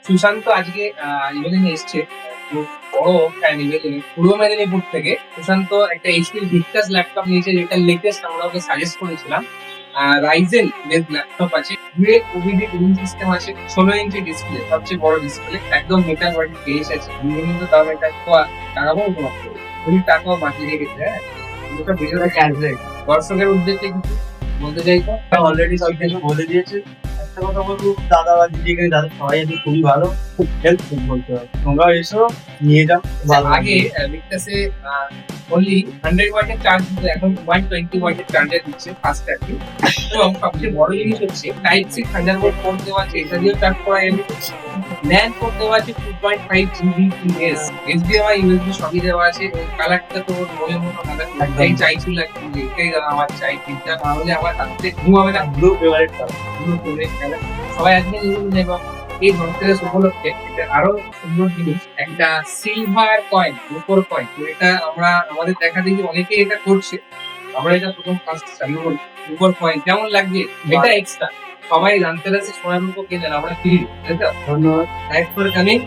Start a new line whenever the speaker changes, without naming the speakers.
সুশান্ত আজকে ইভেনিং এসছে, খুব বড় ফ্যান ইভেনিং পূর্ব মেদিনীপুর থেকে। সুশান্ত একটা এইচপি ভিক্টাস ল্যাপটপ নিয়েছে, যেটা লেটেস্ট আমরা ওকে সাজেস্ট করেছিলাম। রাইজেন বেস ল্যাপটপ আছে, ডুয়েল ওবিডি কুলিং সিস্টেম আছে, 16 ইঞ্চি ডিসপ্লে, সবচেয়ে বড় ডিসপ্লে, একদম মিটার ওয়ার্ড কেস আছে। বিভিন্ন দাম এটা টাকা পাবো তোমার তুমি টাকাও বাকি রেখেছে। হ্যাঁ, দুটো ভিডিওটা ক্যান্সেল। দর্শকের উদ্দেশ্যে কিছু বলতে চাইতো?
অলরেডি সব কিছু বলে দিয়েছে। একটা কথা বলবো, দাদা বা দিদিকে দাদা সবাই আছে, খুবই ভালো, খুব হেল্পফুল বলতে হবে। তোমরাও এসো, নিয়ে যাও, ভালো
আগে ভিক্টাসে অনলি 100 ওয়াটের চার্জ দিত, এখন 120 ওয়াটের চার্জার দিচ্ছে ফাস্ট চার্জিং। এবং সবচেয়ে বড় জিনিস হচ্ছে টাইপ সি থান্ডারবোল্ট পোর্ট দেওয়া আছে, এটা দিয়েও চার্জ করা যাবে। ল্যান পোর্ট দেওয়া আছে 2.5 GBps, HDMI USB সবই দেওয়া আছে। কালারটা তো মনে মতো কালার একটাই চাইছিল, এটাই দাদা আমার চাই, তিনটা তাহলে আমার হাতে ঘুমাবে না।
Blue favourite colour.
Blue favourite colour সবাই আজকে নিয়ে এবং এই ধনতেরাস উপলক্ষে এটা আরো সুন্দর জিনিস, একটা সিলভার কয়েন, রূপোর কয়েন। এটা আমরা আমাদের দেখা দেখি অনেকে এটা করছে, আমরা এটা প্রথম ফার্স্ট চালু করি। রূপোর কয়েন কেমন লাগবে? এটা এক্সট্রা, সবাই ধনতেরাসে সোনার রূপো কেনেন, আমরা ফ্রি। তাই তো?
ধন্যবাদ।
Thanks for coming.